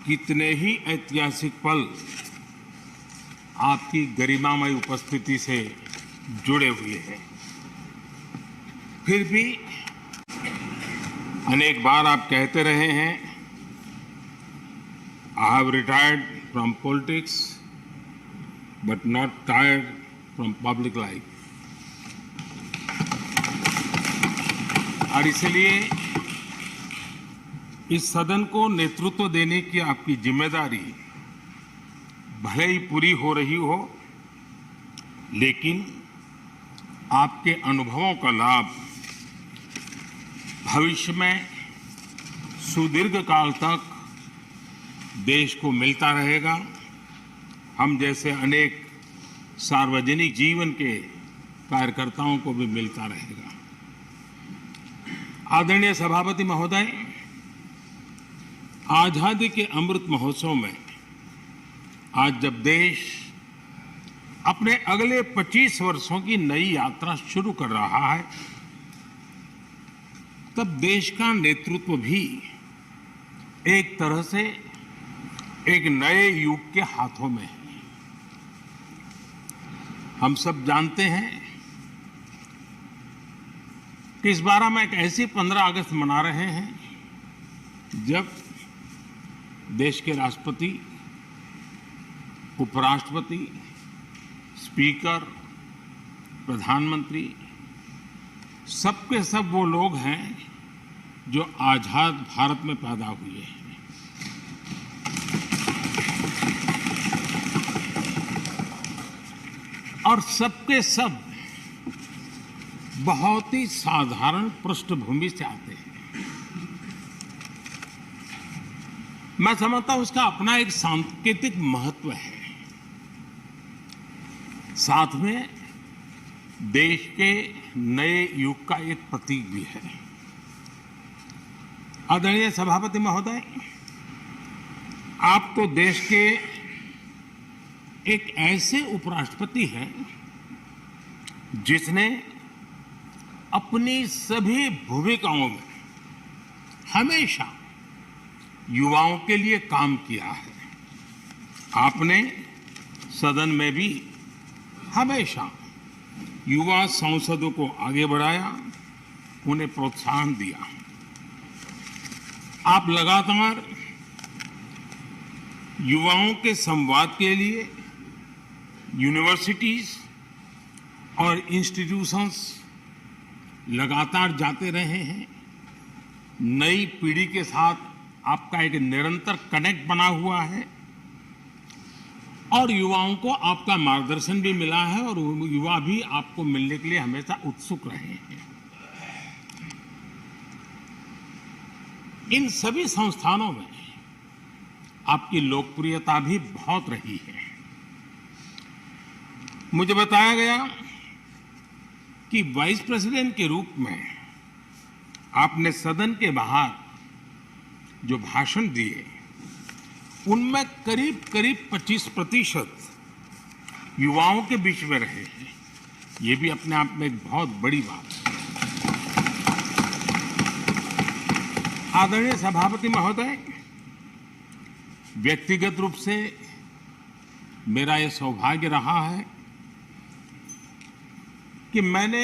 कितने ही ऐतिहासिक पल आपकी गरिमामय उपस्थिति से जुड़े हुए हैं। फिर भी अनेक बार आप कहते रहे हैं, I have retired from politics but not tired from public life. और इसलिए इस सदन को नेतृत्व देने की आपकी जिम्मेदारी भले ही पूरी हो रही हो, लेकिन आपके अनुभवों का लाभ भविष्य में सुदीर्घ काल तक देश को मिलता रहेगा। हम जैसे अनेक सार्वजनिक जीवन के कार्यकर्ताओं को भी मिलता रहेगा। आदरणीय सभापति महोदय, आजादी के अमृत महोत्सव में आज जब देश अपने अगले 25 वर्षों की नई यात्रा शुरू कर रहा है, तब देश का नेतृत्व भी एक तरह से एक नए युग के हाथों में है। हम सब जानते हैं कि इस बार हम एक ऐसी 15 अगस्त मना रहे हैं जब देश के राष्ट्रपति, उपराष्ट्रपति, स्पीकर, प्रधानमंत्री सबके सब वो लोग हैं जो आजाद भारत में पैदा हुए हैं। और सबके सब बहुत ही साधारण पृष्ठभूमि से आते हैं। मैं समझता हूं उसका अपना एक सांकेतिक महत्व है, साथ में देश के नए युग का एक प्रतीक भी है। आदरणीय सभापति महोदय, आप तो देश के एक ऐसे उपराष्ट्रपति हैं जिसने अपनी सभी भूमिकाओं में हमेशा युवाओं के लिए काम किया है। आपने सदन में भी हमेशा युवा सांसदों को आगे बढ़ाया, उन्हें प्रोत्साहन दिया। आप लगातार युवाओं के संवाद के लिए यूनिवर्सिटीज और इंस्टीट्यूशंस लगातार जाते रहे हैं। नई पीढ़ी के साथ आपका एक निरंतर कनेक्ट बना हुआ है और युवाओं को आपका मार्गदर्शन भी मिला है और युवा भी आपको मिलने के लिए हमेशा उत्सुक रहे हैं। इन सभी संस्थानों में आपकी लोकप्रियता भी बहुत रही है। मुझे बताया गया कि वाइस प्रेसिडेंट के रूप में आपने सदन के बाहर जो भाषण दिए, उनमें करीब 25% युवाओं के बीच में रहे हैं। ये भी अपने आप में एक बहुत बड़ी बात है। आदरणीय सभापति महोदय, व्यक्तिगत रूप से मेरा यह सौभाग्य रहा है कि मैंने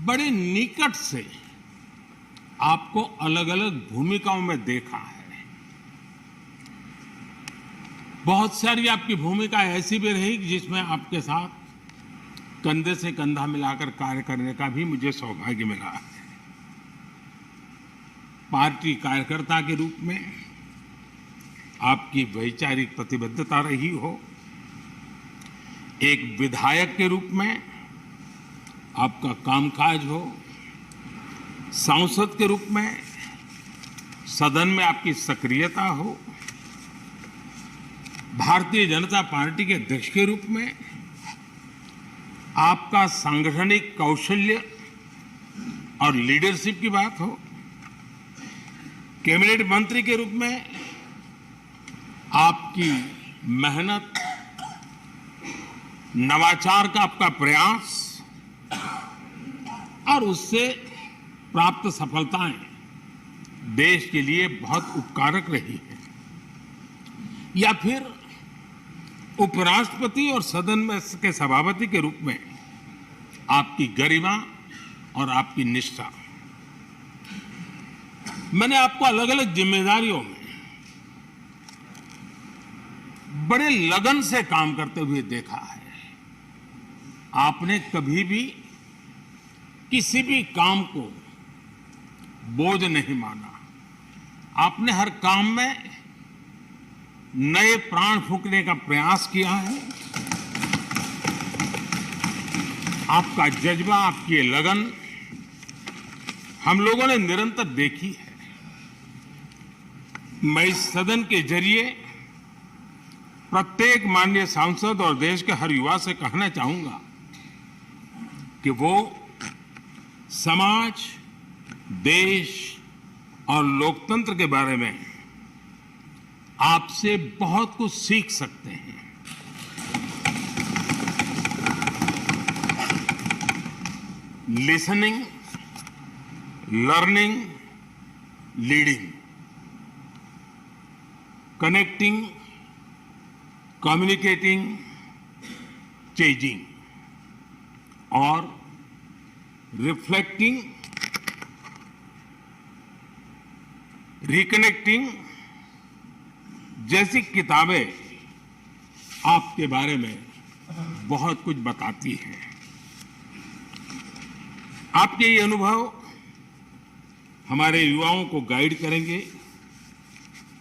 बड़े निकट से आपको अलग अलग भूमिकाओं में देखा है। बहुत सारी आपकी भूमिका ऐसी भी रही जिसमें आपके साथ कंधे से कंधा मिलाकर कार्य करने का भी मुझे सौभाग्य मिला है। पार्टी कार्यकर्ता के रूप में आपकी वैचारिक प्रतिबद्धता रही हो, एक विधायक के रूप में आपका कामकाज हो, सांसद के रूप में सदन में आपकी सक्रियता हो, भारतीय जनता पार्टी के अध्यक्ष के रूप में आपका सांगठनिक कौशल्य और लीडरशिप की बात हो, कैबिनेट मंत्री के रूप में आपकी मेहनत, नवाचार का आपका प्रयास और उससे प्राप्त सफलताएं देश के लिए बहुत उपकारक रही है, या फिर उपराष्ट्रपति और सदन में के सभापति के रूप में आपकी गरिमा और आपकी निष्ठा। मैंने आपको अलग अलग जिम्मेदारियों में बड़े लगन से काम करते हुए देखा है। आपने कभी भी किसी भी काम को बोझ नहीं माना। आपने हर काम में नए प्राण फूंकने का प्रयास किया है। आपका जज्बा, आपकी ये लगन हम लोगों ने निरंतर देखी है। मैं इस सदन के जरिए प्रत्येक माननीय सांसद और देश के हर युवा से कहना चाहूंगा कि वो समाज, देश और लोकतंत्र के बारे में आपसे बहुत कुछ सीख सकते हैं। Listening, learning, leading, connecting, communicating, changing और रिफ्लेक्टिंग, रिकनेक्टिंग जैसी किताबें आपके बारे में बहुत कुछ बताती हैं। आपके ये अनुभव हमारे युवाओं को गाइड करेंगे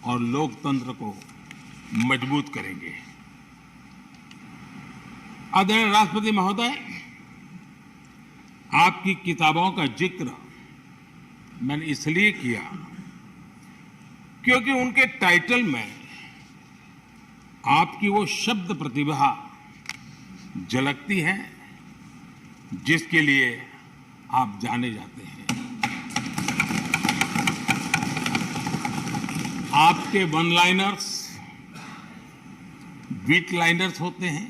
और लोकतंत्र को मजबूत करेंगे। आदरणीय राष्ट्रपति महोदय, आपकी किताबों का जिक्र मैंने इसलिए किया क्योंकि उनके टाइटल में आपकी वो शब्द प्रतिभा झलकती है जिसके लिए आप जाने जाते हैं। आपके वन लाइनर्स, बीट लाइनर्स होते हैं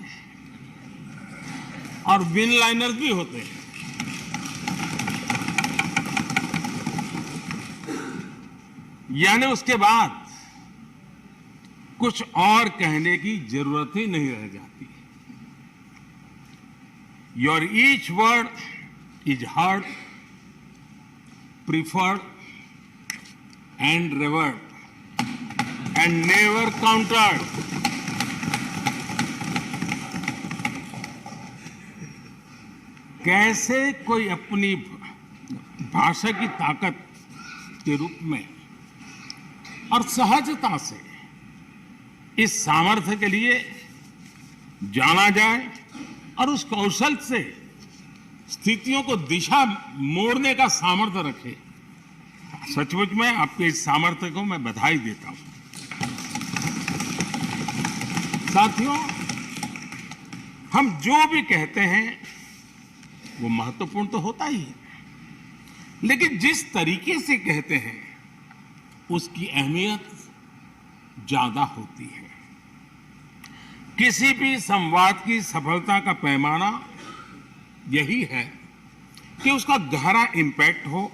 और विन लाइनर्स भी होते हैं। यानी उसके बाद कुछ और कहने की जरूरत ही नहीं रह जाती। Your each word is heard, preferred and revered and never countered. कैसे कोई अपनी भाषा की ताकत के रूप में और सहजता से इस सामर्थ्य के लिए जाना जाए और उस कौशल से स्थितियों को दिशा मोड़ने का सामर्थ्य रखे। सचमुच में आपके इस सामर्थ्य को मैं बधाई देता हूं। साथियों, हम जो भी कहते हैं वो महत्वपूर्ण तो होता ही है, लेकिन जिस तरीके से कहते हैं उसकी अहमियत ज्यादा होती है। किसी भी संवाद की सफलता का पैमाना यही है कि उसका गहरा इंपैक्ट हो,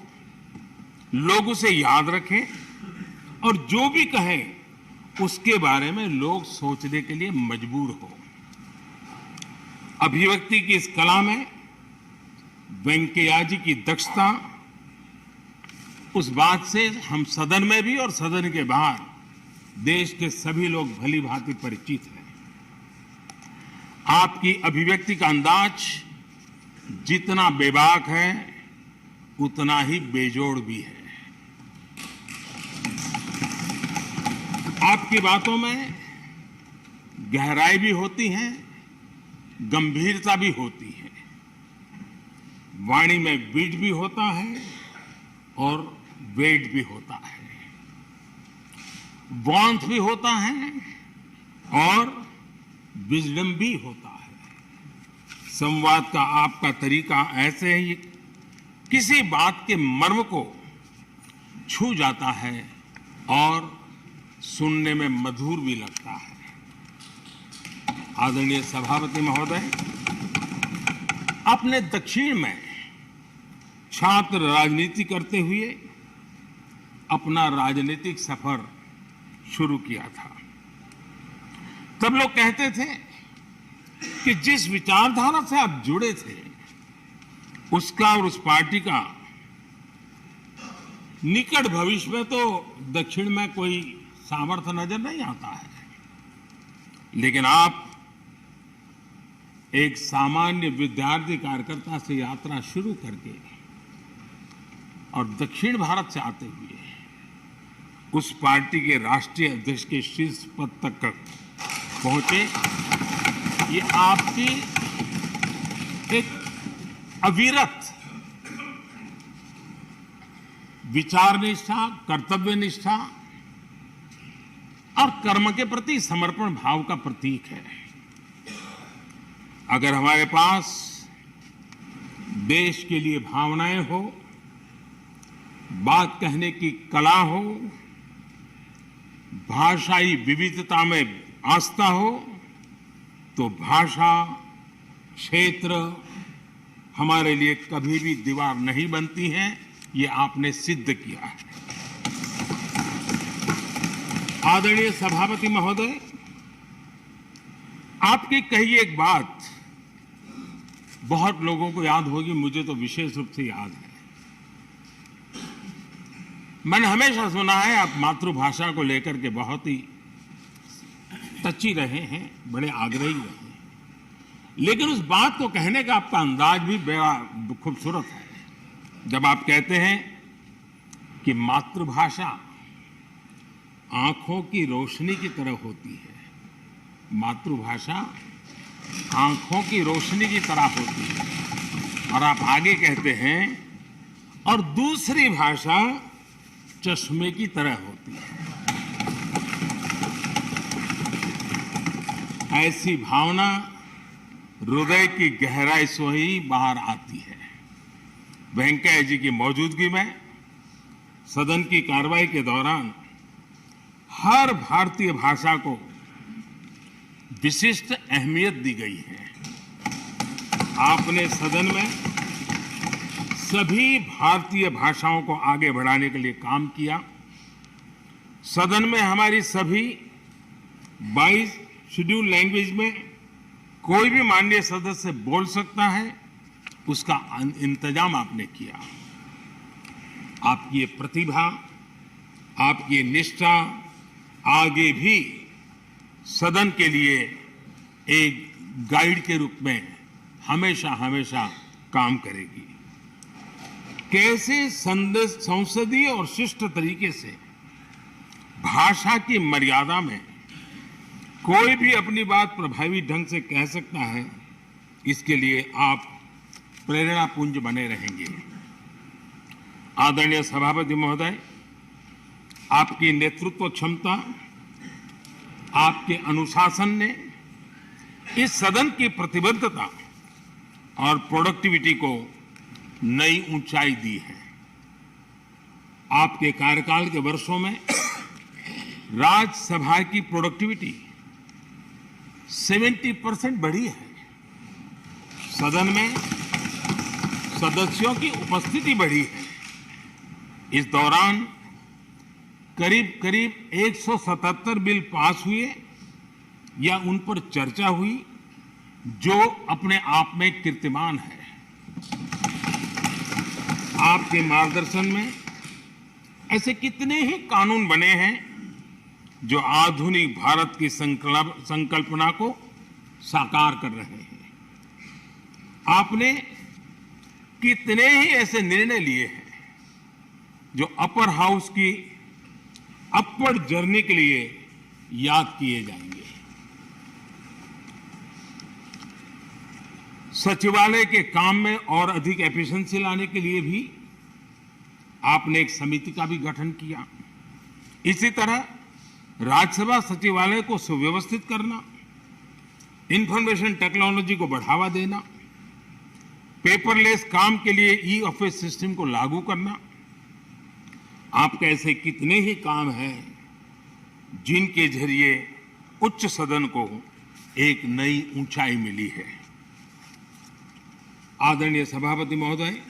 लोग उसे याद रखें और जो भी कहें उसके बारे में लोग सोचने के लिए मजबूर हो। अभिव्यक्ति की इस कला में वेंकैया जी की दक्षता, उस बात से हम सदन में भी और सदन के बाहर देश के सभी लोग भली भांति परिचित हैं। आपकी अभिव्यक्ति का अंदाज जितना बेबाक है उतना ही बेजोड़ भी है। आपकी बातों में गहराई भी होती है, गंभीरता भी होती है, वाणी में बीट भी होता है और वेट भी होता है, वार्मथ भी होता है और विजडम भी होता है। संवाद का आपका तरीका ऐसे ही किसी बात के मर्म को छू जाता है और सुनने में मधुर भी लगता है। आदरणीय सभापति महोदय, आपने दक्षिण में छात्र राजनीति करते हुए अपना राजनीतिक सफर शुरू किया था। तब लोग कहते थे कि जिस विचारधारा से आप जुड़े थे उसका और उस पार्टी का निकट भविष्य में तो दक्षिण में कोई सामर्थ्य नजर नहीं आता है। लेकिन आप एक सामान्य विद्यार्थी कार्यकर्ता से यात्रा शुरू करके और दक्षिण भारत से आते हुए उस पार्टी के राष्ट्रीय अध्यक्ष के शीर्ष पद तक पहुंचे। ये आपकी एक अविरत विचार निष्ठा, कर्तव्य निष्ठा और कर्म के प्रति समर्पण भाव का प्रतीक है। अगर हमारे पास देश के लिए भावनाएं हो, बात कहने की कला हो, भाषाई विविधता में आस्था हो, तो भाषा क्षेत्र हमारे लिए कभी भी दीवार नहीं बनती है। ये आपने सिद्ध किया है। आदरणीय सभापति महोदय, आपकी कही एक बात बहुत लोगों को याद होगी, मुझे तो विशेष रूप से याद है। मैंने हमेशा सुना है आप मातृभाषा को लेकर के बहुत ही टची रहे हैं, बड़े आग्रही रहे हैं, लेकिन उस बात को कहने का आपका अंदाज भी बड़ा खूबसूरत है। जब आप कहते हैं कि मातृभाषा आंखों की रोशनी की तरह होती है, मातृभाषा आंखों की रोशनी की तरह होती है, और आप आगे कहते हैं और दूसरी भाषा चश्मे की तरह होती है। ऐसी भावना हृदय की गहराई से ही बाहर आती है। वेंकैया जी की मौजूदगी में सदन की कार्रवाई के दौरान हर भारतीय भाषा को विशिष्ट अहमियत दी गई है। आपने सदन में सभी भारतीय भाषाओं को आगे बढ़ाने के लिए काम किया। सदन में हमारी सभी 22 शेड्यूल लैंग्वेज में कोई भी माननीय सदस्य बोल सकता है, उसका इंतजाम आपने किया। आपकी ये प्रतिभा, आपकी निष्ठा आगे भी सदन के लिए एक गाइड के रूप में हमेशा हमेशा काम करेगी। कैसे संसदीय और शिष्ट तरीके से भाषा की मर्यादा में कोई भी अपनी बात प्रभावी ढंग से कह सकता है, इसके लिए आप प्रेरणापुंज बने रहेंगे। आदरणीय सभापति महोदय, आपकी नेतृत्व क्षमता, आपके अनुशासन ने इस सदन की प्रतिबद्धता और प्रोडक्टिविटी को नई ऊंचाई दी है। आपके कार्यकाल के वर्षों में राज्यसभा की प्रोडक्टिविटी 70% बढ़ी है। सदन में सदस्यों की उपस्थिति बढ़ी है। इस दौरान करीब करीब 177 बिल पास हुए या उन पर चर्चा हुई, जो अपने आप में कीर्तिमान है। आपके मार्गदर्शन में ऐसे कितने ही कानून बने हैं जो आधुनिक भारत की संकल्पना को साकार कर रहे हैं। आपने कितने ही ऐसे निर्णय लिए हैं जो अपर हाउस की अपवर्ड जर्नी के लिए याद किए जाएंगे। सचिवालय के काम में और अधिक एफिशिएंसी लाने के लिए भी आपने एक समिति का भी गठन किया। इसी तरह राज्यसभा सचिवालय को सुव्यवस्थित करना, इंफॉर्मेशन टेक्नोलॉजी को बढ़ावा देना, पेपरलेस काम के लिए ई ऑफिस सिस्टम को लागू करना, आपके ऐसे कितने ही काम हैं जिनके जरिए उच्च सदन को एक नई ऊंचाई मिली है। आदरणीय सभापति महोदय,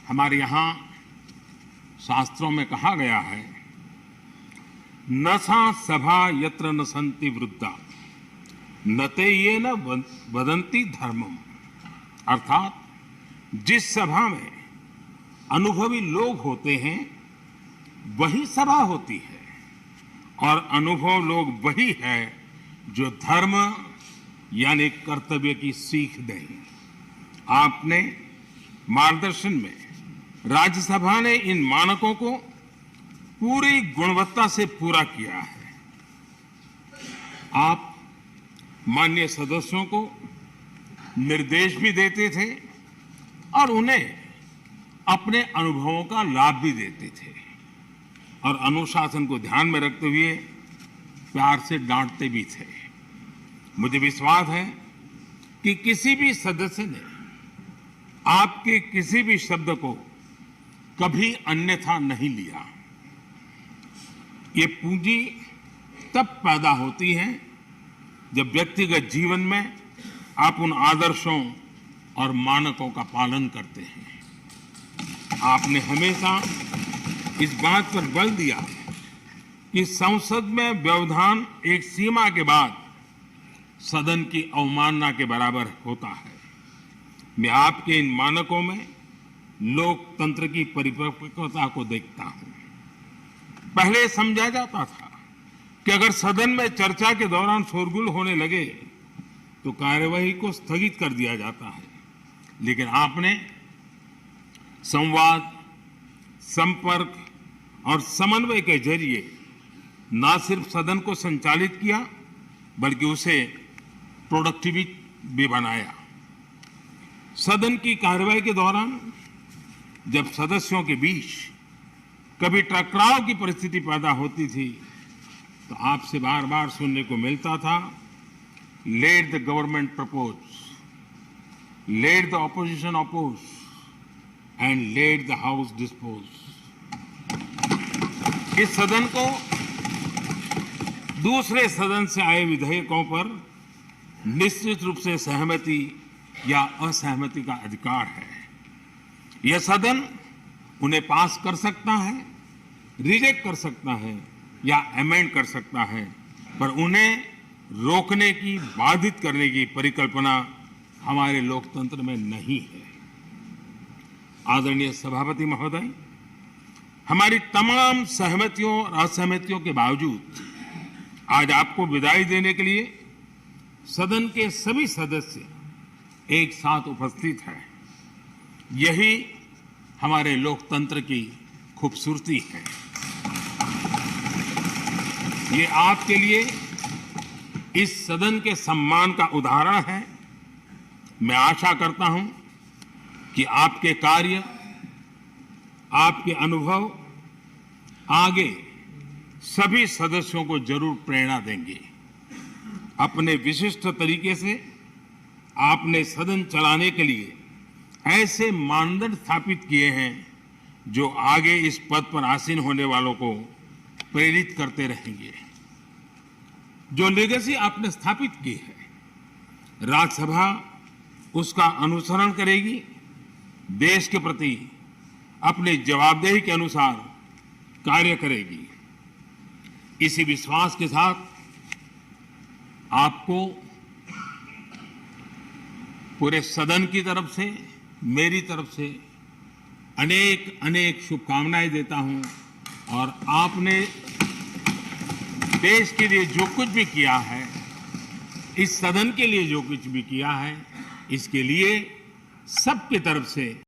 हमारे यहाँ शास्त्रों में कहा गया है, न सा सभा यत्र न सन्ति वृद्धा न ते ये न वदन्ति धर्मम। अर्थात जिस सभा में अनुभवी लोग होते हैं वही सभा होती है, और अनुभव लोग वही है जो धर्म यानी कर्तव्य की सीख दें। आपने मार्गदर्शन में राज्यसभा ने इन मानकों को पूरी गुणवत्ता से पूरा किया है। आप माननीय सदस्यों को निर्देश भी देते थे और उन्हें अपने अनुभवों का लाभ भी देते थे, और अनुशासन को ध्यान में रखते हुए प्यार से डांटते भी थे। मुझे विश्वास है कि किसी भी सदस्य ने आपके किसी भी शब्द को कभी अन्यथा नहीं लिया। ये पूंजी तब पैदा होती है जब व्यक्तिगत जीवन में आप उन आदर्शों और मानकों का पालन करते हैं। आपने हमेशा इस बात पर बल दिया कि संसद में व्यवधान एक सीमा के बाद सदन की अवमानना के बराबर होता है। मैं आपके इन मानकों में लोकतंत्र की परिपक्वता को देखता हूं। पहले समझा जाता था कि अगर सदन में चर्चा के दौरान शोरगुल होने लगे तो कार्यवाही को स्थगित कर दिया जाता है, लेकिन आपने संवाद, संपर्क और समन्वय के जरिए न सिर्फ सदन को संचालित किया बल्कि उसे प्रोडक्टिव भी बनाया। सदन की कार्यवाही के दौरान जब सदस्यों के बीच कभी टकराव की परिस्थिति पैदा होती थी तो आपसे बार बार सुनने को मिलता था, let the government propose, let the opposition oppose and let the house dispose. इस सदन को दूसरे सदन से आए विधेयकों पर निश्चित रूप से सहमति या असहमति का अधिकार है। यह सदन उन्हें पास कर सकता है, रिजेक्ट कर सकता है या अमेंड कर सकता है, पर उन्हें रोकने की, बाधित करने की परिकल्पना हमारे लोकतंत्र में नहीं है। आदरणीय सभापति महोदय, हमारी तमाम सहमतियों और असहमतियों के बावजूद आज आपको विदाई देने के लिए सदन के सभी सदस्य एक साथ उपस्थित हैं। यही हमारे लोकतंत्र की खूबसूरती है। ये आपके लिए इस सदन के सम्मान का उदाहरण है। मैं आशा करता हूं कि आपके कार्य, आपके अनुभव आगे सभी सदस्यों को जरूर प्रेरणा देंगे। अपने विशिष्ट तरीके से आपने सदन चलाने के लिए ऐसे मानदंड स्थापित किए हैं जो आगे इस पद पर आसीन होने वालों को प्रेरित करते रहेंगे। जो लेगेसी आपने स्थापित की है, राज्यसभा उसका अनुसरण करेगी, देश के प्रति अपने जवाबदेही के अनुसार कार्य करेगी। इसी विश्वास के साथ आपको पूरे सदन की तरफ से, मेरी तरफ से अनेक अनेक शुभकामनाएं देता हूं, और आपने देश के लिए जो कुछ भी किया है, इस सदन के लिए जो कुछ भी किया है, इसके लिए सबकी तरफ से